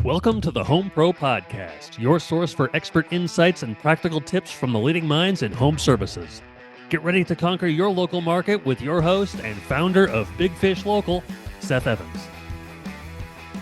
Welcome to the Home Pro Podcast, your source for expert insights and practical tips from the leading minds in home services. Get ready to conquer your local market with your host and founder of Big Fish Local, Seth Evans.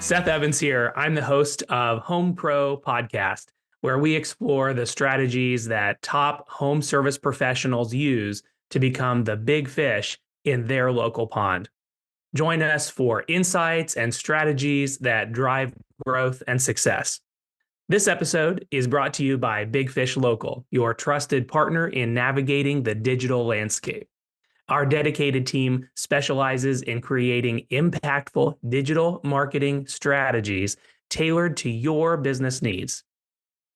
Seth Evans here. I'm the host of Home Pro Podcast, where we explore the strategies that top home service professionals use to become the big fish in their local pond. Join us for insights and strategies that drive growth and success. This episode is brought to you by Big Fish Local, your trusted partner in navigating the digital landscape. Our dedicated team specializes in creating impactful digital marketing strategies tailored to your business needs.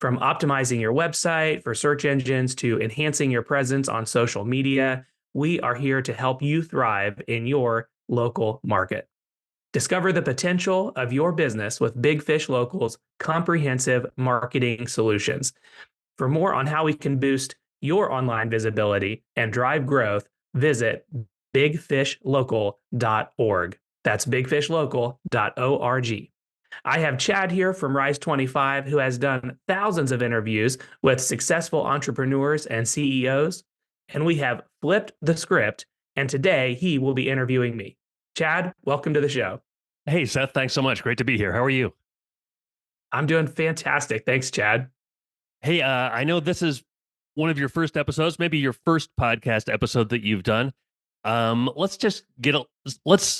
From optimizing your website for search engines to enhancing your presence on social media, we are here to help you thrive in your local market. Discover the potential of your business with Big Fish Local's comprehensive marketing solutions. For more on how we can boost your online visibility and drive growth, visit bigfishlocal.org. That's bigfishlocal.org. I have Chad here from Rise 25, who has done thousands of interviews with successful entrepreneurs and CEOs, and we have flipped the script, and today he will be interviewing me. Chad, welcome to the show. Hey, Seth, thanks so much. Great to be here. How are you? I'm doing fantastic. Thanks, Chad. Hey, I know this is one of your first episodes, maybe your first podcast episode that you've done. Let's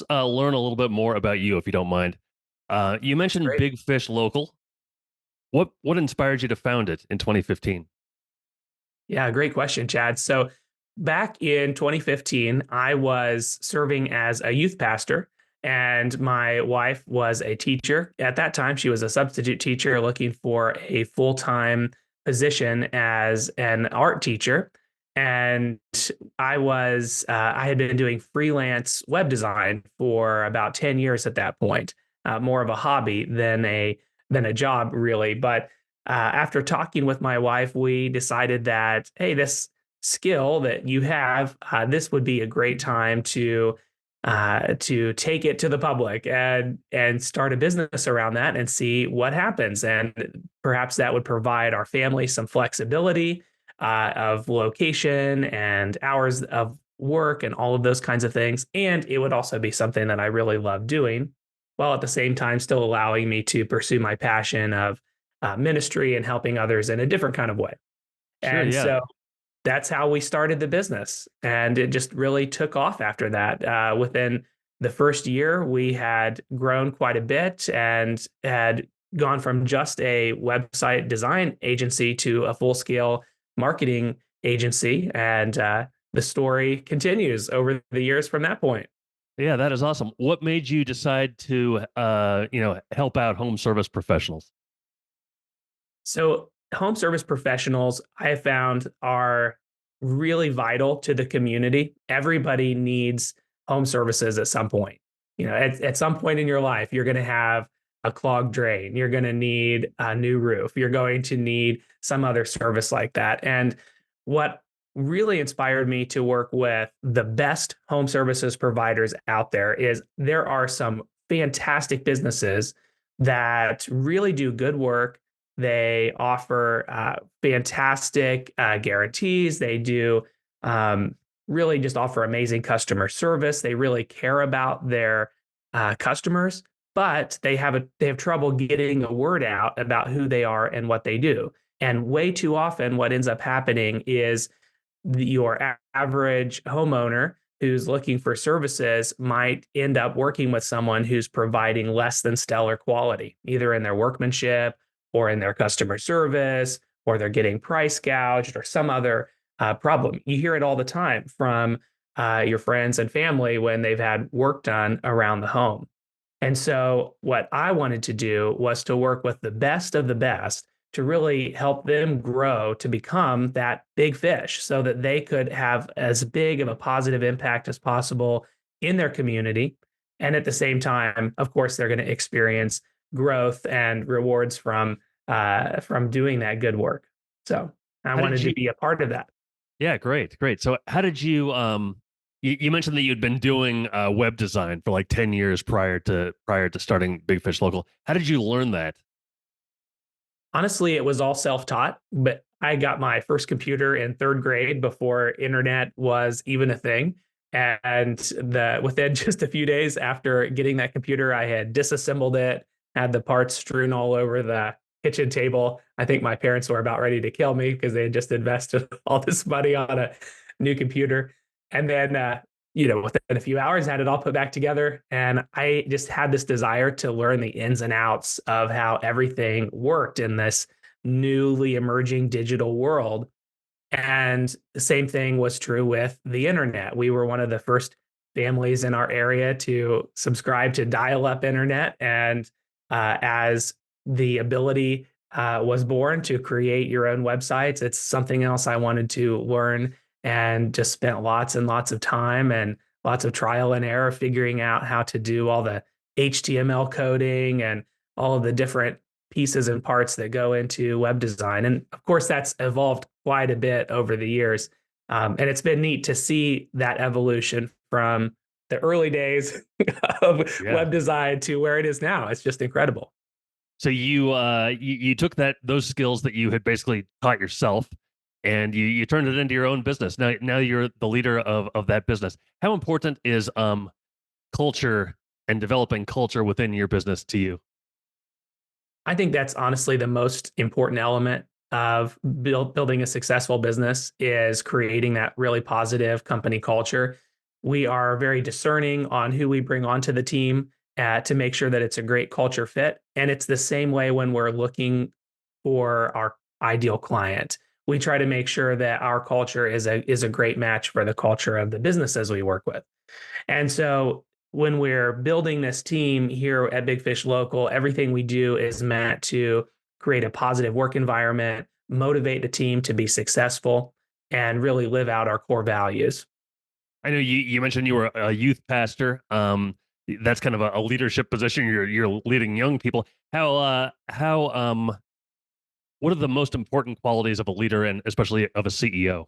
learn a little bit more about you, if you don't mind. You mentioned Great. Big Fish Local. What inspired you to found it in 2015? Yeah, great question, Chad. So back in 2015, I was serving as a youth pastor, and my wife was a teacher. At that time, she was a substitute teacher looking for a full-time position as an art teacher. And I had been doing freelance web design for about 10 years at that point, more of a hobby than a job, really. But after talking with my wife, we decided that, hey, this skill that you have, this would be a great time to take it to the public and start a business around that and see what happens. And perhaps that would provide our family some flexibility of location and hours of work and all of those kinds of things. And it would also be something that I really love doing, while at the same time still allowing me to pursue my passion of ministry and helping others in a different kind of way. Sure, And yeah. so that's how we started the business. And it just really took off after that. Within the first year, we had grown quite a bit and had gone from just a website design agency to a full-scale marketing agency. And the story continues over the years from that point. Yeah, that is awesome. What made you decide to, help out home service professionals? So home service professionals, I have found, are really vital to the community. Everybody needs home services at some point. At some point in your life, you're going to have a clogged drain. You're going to need a new roof. You're going to need some other service like that. And what really inspired me to work with the best home services providers out there are some fantastic businesses that really do good work. They offer fantastic guarantees. They do really just offer amazing customer service. They really care about their customers, but they have trouble getting the word out about who they are and what they do. And way too often, what ends up happening is your average homeowner who's looking for services might end up working with someone who's providing less than stellar quality, either in their workmanship or in their customer service, or they're getting price gouged or some other problem. You hear it all the time from your friends and family when they've had work done around the home. And so what I wanted to do was to work with the best of the best to really help them grow to become that big fish so that they could have as big of a positive impact as possible in their community. And at the same time, of course, they're going to experience growth and rewards from doing that good work. So I wanted to be a part of that. Yeah, great. So how did you you mentioned that you'd been doing web design for like 10 years prior to starting Big Fish Local. How did you learn that? Honestly, it was all self-taught, but I got my first computer in third grade before internet was even a thing. And within just a few days after getting that computer, I had disassembled it, had the parts strewn all over the kitchen table. I think my parents were about ready to kill me because they had just invested all this money on a new computer. And then, within a few hours, had it all put back together. And I just had this desire to learn the ins and outs of how everything worked in this newly emerging digital world. And the same thing was true with the internet. We were one of the first families in our area to subscribe to dial up internet. And as the ability was born to create your own websites, it's something else I wanted to learn, and just spent lots and lots of time and lots of trial and error figuring out how to do all the HTML coding and all of the different pieces and parts that go into web design. And of course, that's evolved quite a bit over the years. And it's been neat to see that evolution from the early days of Yeah. web design to where it is now. It's just incredible. So you took those skills that you had basically taught yourself, and you turned it into your own business. Now you're the leader of that business. How important is culture and developing culture within your business to you? I think that's honestly the most important element of building a successful business, is creating that really positive company culture. We are very discerning on who we bring onto the team to make sure that it's a great culture fit. And it's the same way when we're looking for our ideal client. We try to make sure that our culture is a great match for the culture of the businesses we work with. And so when we're building this team here at Big Fish Local, everything we do is meant to create a positive work environment, motivate the team to be successful, and really live out our core values. I know you mentioned you were a youth pastor. That's kind of a leadership position. You're leading young people. How what are the most important qualities of a leader, and especially of a CEO?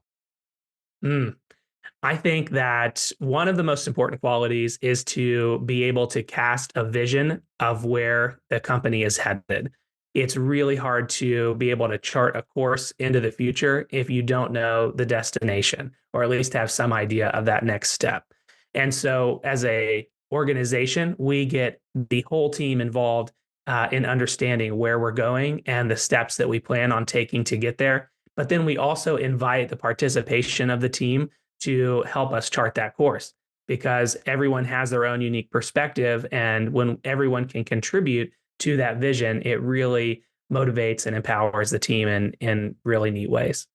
Mm. I think that one of the most important qualities is to be able to cast a vision of where the company is headed. It's really hard to be able to chart a course into the future if you don't know the destination, or at least have some idea of that next step. And so as a organization, we get the whole team involved in understanding where we're going and the steps that we plan on taking to get there. But then we also invite the participation of the team to help us chart that course, because everyone has their own unique perspective. And when everyone can contribute to that vision, it really motivates and empowers the team in really neat ways.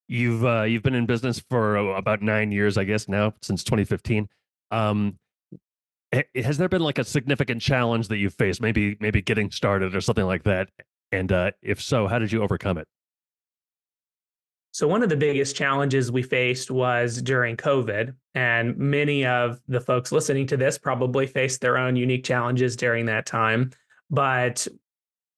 You've been in business for about 9 years, I guess now, since 2015. Um, has there been like a significant challenge that you've faced, maybe getting started or something like that? And if so, how did you overcome it? So, one of the biggest challenges we faced was during COVID. And many of the folks listening to this probably faced their own unique challenges during that time. But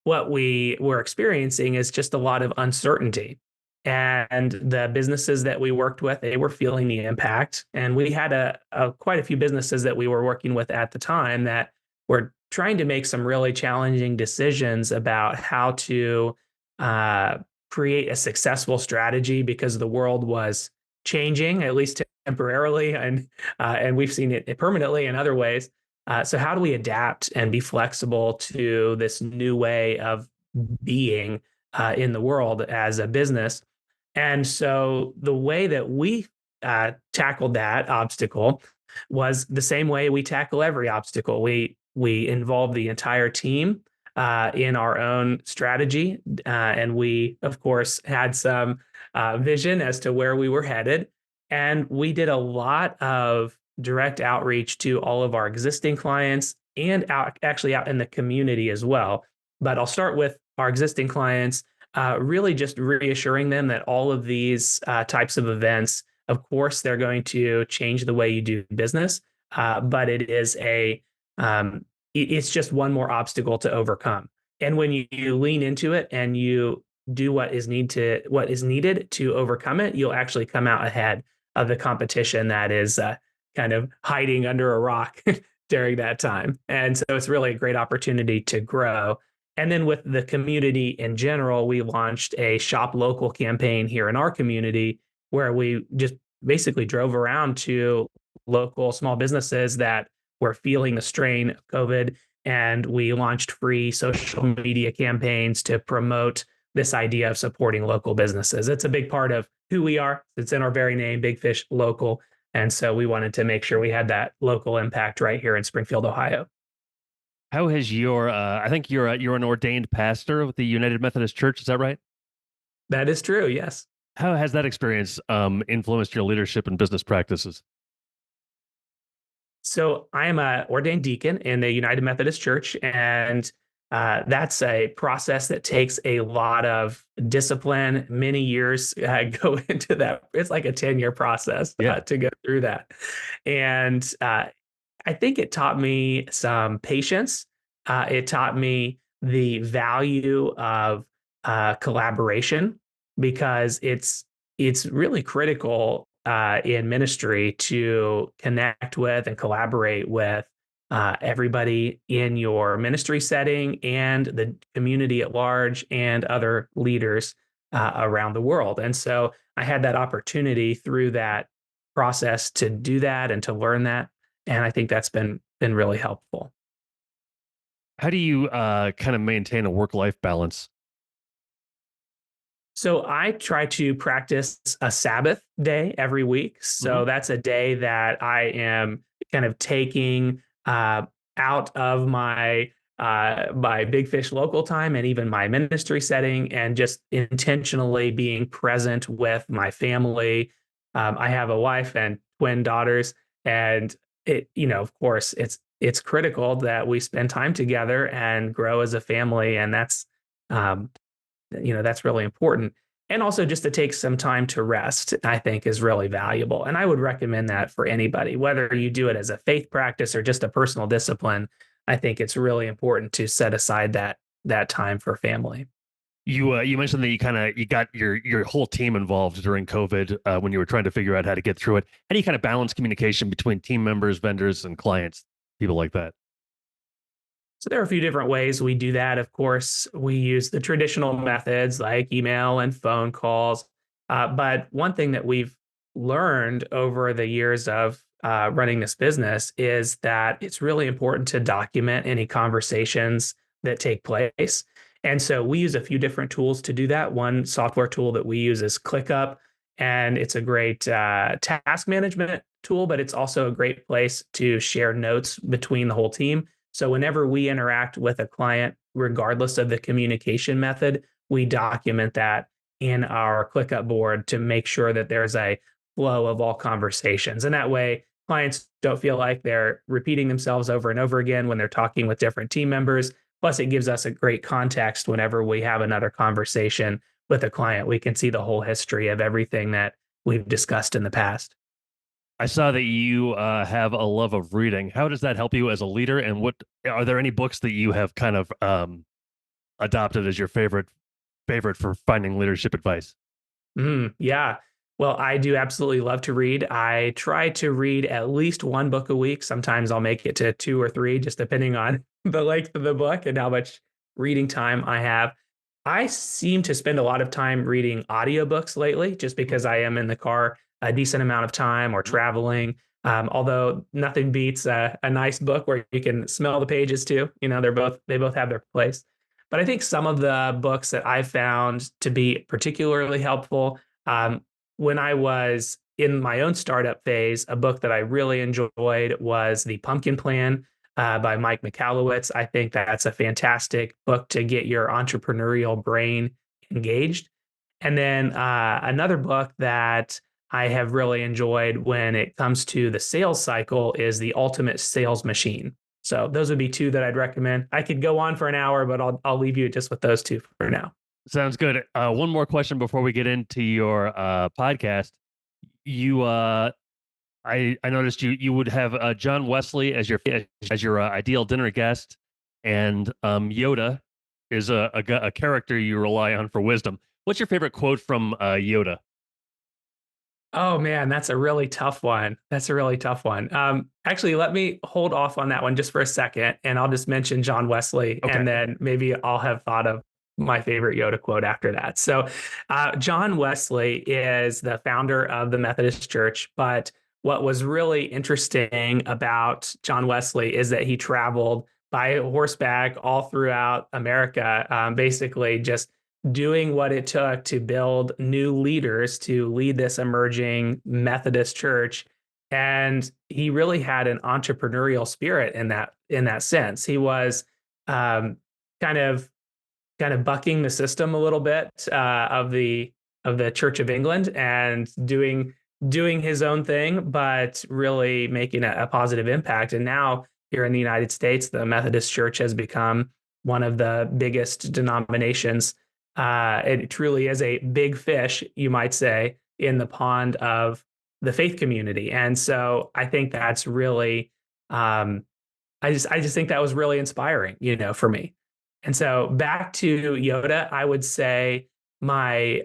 what we were experiencing is just a lot of uncertainty. And the businesses that we worked with, they were feeling the impact. And we had quite a few businesses that we were working with at the time that were trying to make some really challenging decisions about how to uh, create a successful strategy, because the world was changing, at least temporarily, and we've seen it permanently in other ways. So how do we adapt and be flexible to this new way of being in the world as a business? And so the way that we tackled that obstacle was the same way we tackle every obstacle. We involve the entire team in our own strategy, and we of course had some vision as to where we were headed. And we did a lot of direct outreach to all of our existing clients, and actually out in the community as well. But I'll start with our existing clients, really just reassuring them that all of these types of events, of course, they're going to change the way you do business, but um, it's just one more obstacle to overcome. And when you lean into it and you do what is needed to overcome it, you'll actually come out ahead of the competition that is kind of hiding under a rock during that time. And so it's really a great opportunity to grow. And then with the community in general, we launched a shop local campaign here in our community where we just basically drove around to local small businesses that were feeling the strain of COVID. And we launched free social media campaigns to promote this idea of supporting local businesses. It's a big part of who we are. It's in our very name, Big Fish Local. And so we wanted to make sure we had that local impact right here in Springfield, Ohio. How has your I think you're an ordained pastor with the United Methodist Church, is that right? That is true. Yes. How has that experience influenced your leadership and business practices? So I am a ordained deacon in the United Methodist Church, and that's a process that takes a lot of discipline. Many years go into that. It's like a 10-year process Yeah. to go through that. And I think it taught me some patience. It taught me the value of collaboration because it's really critical in ministry to connect with and collaborate with everybody in your ministry setting and the community at large and other leaders around the world. And so I had that opportunity through that process to do that and to learn that. And I think that's been really helpful. How do you kind of maintain a work-life balance? So I try to practice a Sabbath day every week. Hmm. So that's a day that I am kind of taking out of my Big Fish local time and even my ministry setting, and just intentionally being present with my family. I have a wife and twin daughters, and of course, it's critical that we spend time together and grow as a family, and um, that's really important. And also just to take some time to rest, I think is really valuable. And I would recommend that for anybody, whether you do it as a faith practice or just a personal discipline. I think it's really important to set aside that time for family. You mentioned that you got your whole team involved during COVID when you were trying to figure out how to get through it. How do you kind of balance communication between team members, vendors, and clients, people like that? So there are a few different ways we do that. Of course, we use the traditional methods like email and phone calls. But one thing that we've learned over the years of running this business is that it's really important to document any conversations that take place. And so we use a few different tools to do that. One software tool that we use is ClickUp, and it's a great task management tool, but it's also a great place to share notes between the whole team. So whenever we interact with a client, regardless of the communication method, we document that in our ClickUp board to make sure that there's a flow of all conversations. And that way, clients don't feel like they're repeating themselves over and over again when they're talking with different team members. Plus, it gives us a great context whenever we have another conversation with a client. We can see the whole history of everything that we've discussed in the past. I saw that you have a love of reading. How does that help you as a leader? And what are there any books that you have kind of adopted as your favorite for finding leadership advice? Yeah. Well, I do absolutely love to read. I try to read at least one book a week. Sometimes I'll make it to two or three, just depending on the length of the book and how much reading time I have. I seem to spend a lot of time reading audiobooks lately, just because I am in the car a decent amount of time or traveling. Although nothing beats a nice book where you can smell the pages too. They both have their place. But I think some of the books that I found to be particularly helpful, um, when I was in my own startup phase, a book that I really enjoyed was The Pumpkin Plan by Mike Michalowicz. I think that's a fantastic book to get your entrepreneurial brain engaged. And then another book that I have really enjoyed when it comes to the sales cycle is The Ultimate Sales Machine. So those would be two that I'd recommend. I could go on for an hour, but I'll leave you just with those two for now. Sounds good. One more question before we get into your podcast. You, I noticed you would have John Wesley as your ideal dinner guest, and Yoda is a character you rely on for wisdom. What's your favorite quote from Yoda? Oh man, that's a really tough one. That's a really tough one. Actually, let me hold off on that one just for a second, and I'll just mention John Wesley, Okay. and then maybe I'll have thought of my favorite Yoda quote after that. So, John Wesley is the founder of the Methodist Church, but what was really interesting about John Wesley is that he traveled by horseback all throughout America, basically just doing what it took to build new leaders to lead this emerging Methodist church. And he really had an entrepreneurial spirit in that sense. He was um, kind of kind of bucking the system a little bit of the Church of England and doing his own thing, but really making a positive impact. And now here in the United States, the Methodist Church has become one of the biggest denominations. It truly is a big fish, you might say, in the pond of the faith community. And so I think that's really, I just think that was really inspiring, for me. And so back to Yoda, I would say my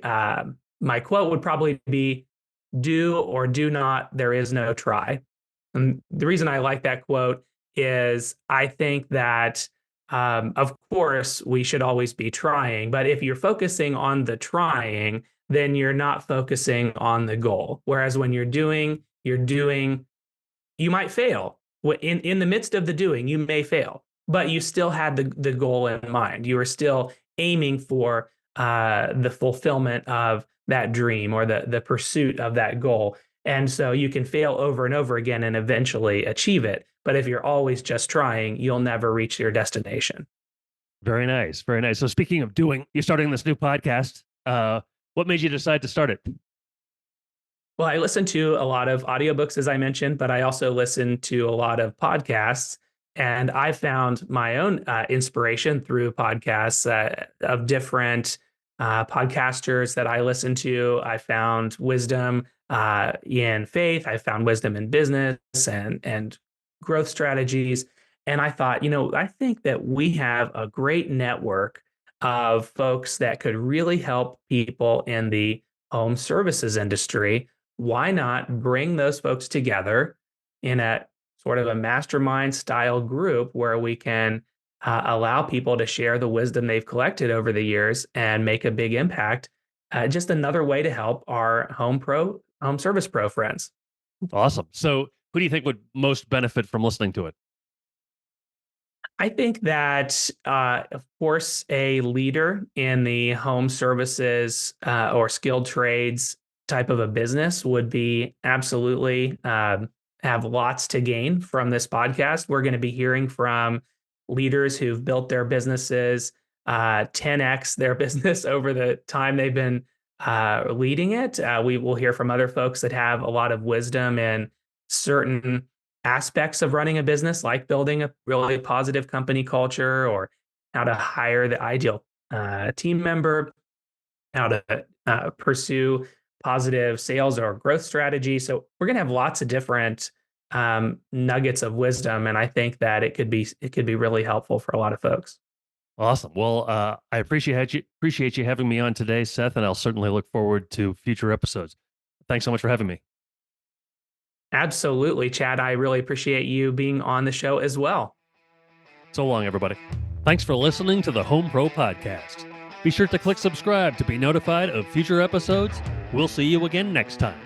quote would probably be, "Do or do not, there is no try." And the reason I like that quote is I think that, of course, we should always be trying, but if you're focusing on the trying, then you're not focusing on the goal. Whereas when you're doing, you might fail. In the midst of the doing, you may fail, but you still had the goal in mind. You were still aiming for the fulfillment of that dream or the pursuit of that goal. And so you can fail over and over again and eventually achieve it. But if you're always just trying, you'll never reach your destination. Very nice. Very nice. So speaking of doing, you're starting this new podcast. What made you decide to start it? Well, I listen to a lot of audiobooks, as I mentioned, but I also listen to a lot of podcasts. And I found my own inspiration through podcasts of different podcasters that I listen to. I found wisdom in faith. I found wisdom in business and growth strategies. And I thought, I think that we have a great network of folks that could really help people in the home services industry. Why not bring those folks together in a sort of a mastermind style group where we can allow people to share the wisdom they've collected over the years and make a big impact? Just another way to help our home service pro friends. Awesome. So who do you think would most benefit from listening to it? I think that, of course, a leader in the home services or skilled trades type of a business would be absolutely have lots to gain from this podcast. We're going to be hearing from leaders who've built their businesses 10x their business over the time they've been leading it. We will hear from other folks that have a lot of wisdom in certain aspects of running a business, like building a really positive company culture or how to hire the ideal team member, how to pursue positive sales or growth strategy. So we're going to have lots of different nuggets of wisdom, and I think that it could be really helpful for a lot of folks. Awesome. Well, I appreciate you having me on today, Seth, and I'll certainly look forward to future episodes. Thanks so much for having me. Absolutely, Chad. I really appreciate you being on the show as well. So long, everybody. Thanks for listening to the Home Pro Podcast. Be sure to click subscribe to be notified of future episodes. We'll see you again next time.